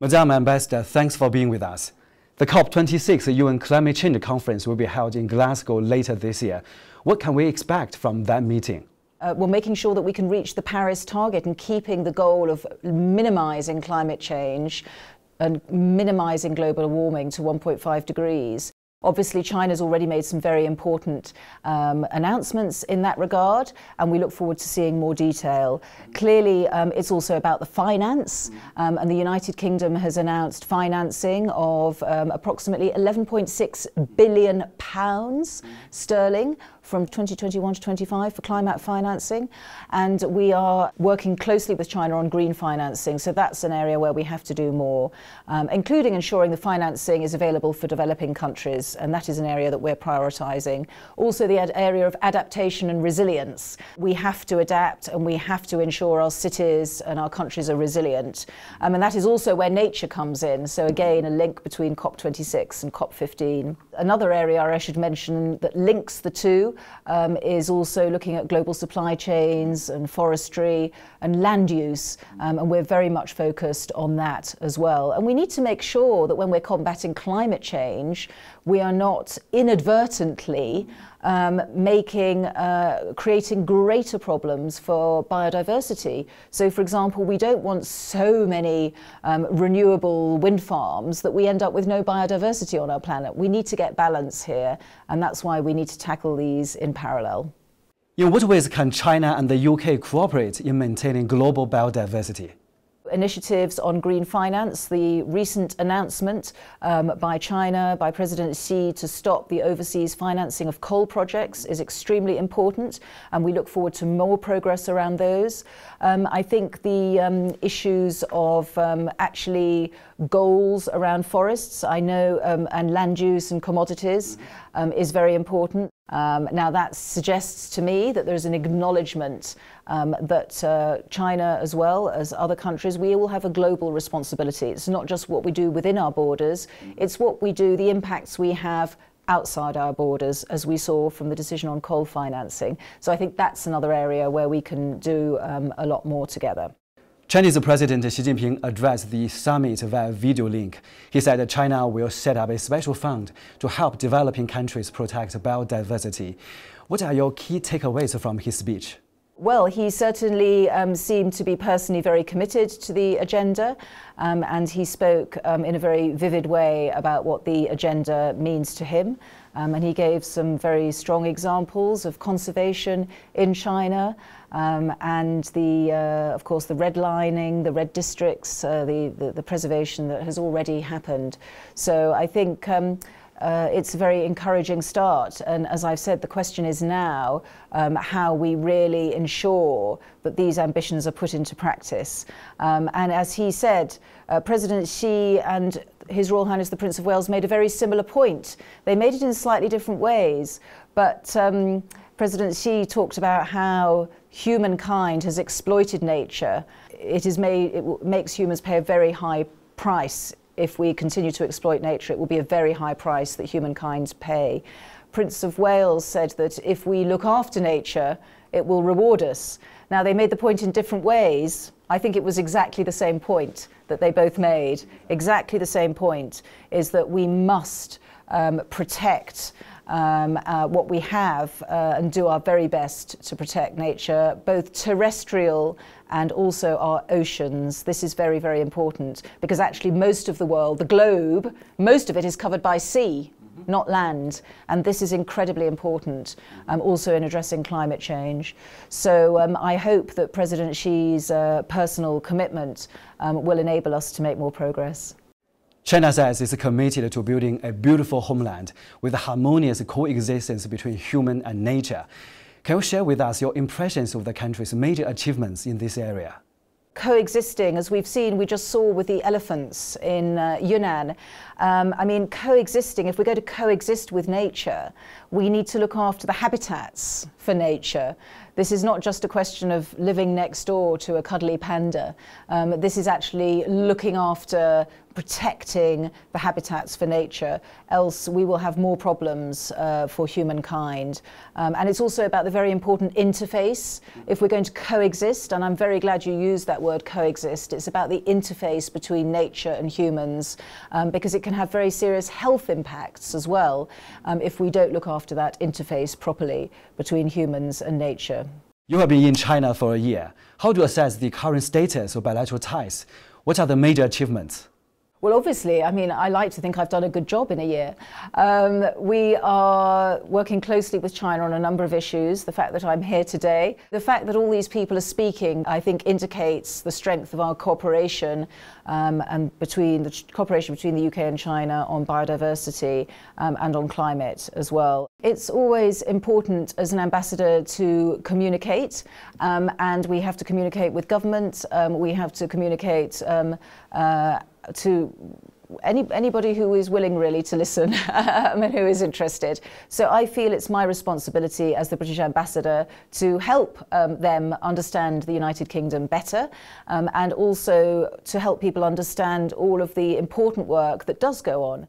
Madam Ambassador, thanks for being with us. The COP26 UN Climate Change Conference will be held in Glasgow later this year. What can we expect from that meeting? We're making sure that we can reach the Paris target and keeping the goal of minimising climate change and minimising global warming to 1.5 degrees. Obviously, China's already made some very important announcements in that regard, and we look forward to seeing more detail. Clearly, it's also about the finance, and the United Kingdom has announced financing of approximately £11.6 billion sterling from 2021 to 25 for climate financing, and we are working closely with China on green financing, so that's an area where we have to do more, including ensuring the financing is available for developing countries, and that is an area that we're prioritising. Also the area of adaptation and resilience. We have to adapt and we have to ensure our cities and our countries are resilient, and that is also where nature comes in, so again a link between COP26 and COP15. Another area I should mention that links the two is also looking at global supply chains and forestry and land use, and we're very much focused on that as well. And we need to make sure that when we're combating climate change, we are not inadvertently creating greater problems for biodiversity. So, for example, we don't want so many renewable wind farms that we end up with no biodiversity on our planet. We need to get balance here, and that's why we need to tackle these in parallel. In what ways can China and the UK cooperate in maintaining global biodiversity? Initiatives on green finance, the recent announcement by China, by President Xi, to stop the overseas financing of coal projects is extremely important, and we look forward to more progress around those. I think the issues of actually goals around forests, I know, and land use and commodities is very important. Now that suggests to me that there's an acknowledgement that China, as well as other countries, we all have a global responsibility. It's not just what we do within our borders, it's what we do, the impacts we have outside our borders, as we saw from the decision on coal financing. So I think that's another area where we can do a lot more together. Chinese President Xi Jinping addressed the summit via video link. He said that China will set up a special fund to help developing countries protect biodiversity. What are your key takeaways from his speech? Well, he certainly seemed to be personally very committed to the agenda, and he spoke in a very vivid way about what the agenda means to him. And he gave some very strong examples of conservation in China, and of course, the redlining, the red districts, the preservation that has already happened. So I think it's a very encouraging start, and as I've said, the question is now how we really ensure that these ambitions are put into practice. And as he said, President Xi and His Royal Highness the Prince of Wales made a very similar point. They made it in slightly different ways, but President Xi talked about how humankind has exploited nature. It makes humans pay a very high price. If we continue to exploit nature, it will be a very high price that humankind pay. Prince of Wales said that if we look after nature, it will reward us. Now, they made the point in different ways. I think it was exactly the same point that they both made. Exactly the same point is that we must protect what we have and do our very best to protect nature, both terrestrial and also our oceans. This is very, very important, because actually most of the world, the globe, most of it is covered by sea, not land, and this is incredibly important also in addressing climate change. So I hope that President Xi's personal commitment will enable us to make more progress. China says it's committed to building a beautiful homeland with a harmonious coexistence between human and nature. Can you share with us your impressions of the country's major achievements in this area? Coexisting, as we've seen, we just saw with the elephants in Yunnan. I mean, coexisting, if we're going to coexist with nature, we need to look after the habitats for nature. This is not just a question of living next door to a cuddly panda. This is actually looking after, protecting the habitats for nature, else we will have more problems for humankind. And it's also about the very important interface. If we're going to coexist, and I'm very glad you used that word coexist, it's about the interface between nature and humans, because it can have very serious health impacts as well if we don't look after that interface properly between humans and nature. You have been in China for a year. How do you assess the current status of bilateral ties? What are the major achievements? Well, obviously, I mean, I like to think I've done a good job in a year. We are working closely with China on a number of issues. The fact that I'm here today, the fact that all these people are speaking, I think indicates the strength of our cooperation and between the cooperation between the UK and China on biodiversity and on climate as well. It's always important as an ambassador to communicate, and we have to communicate with government, we have to communicate to anybody who is willing really to listen and who is interested. So I feel it's my responsibility as the British ambassador to help them understand the United Kingdom better, and also to help people understand all of the important work that does go on.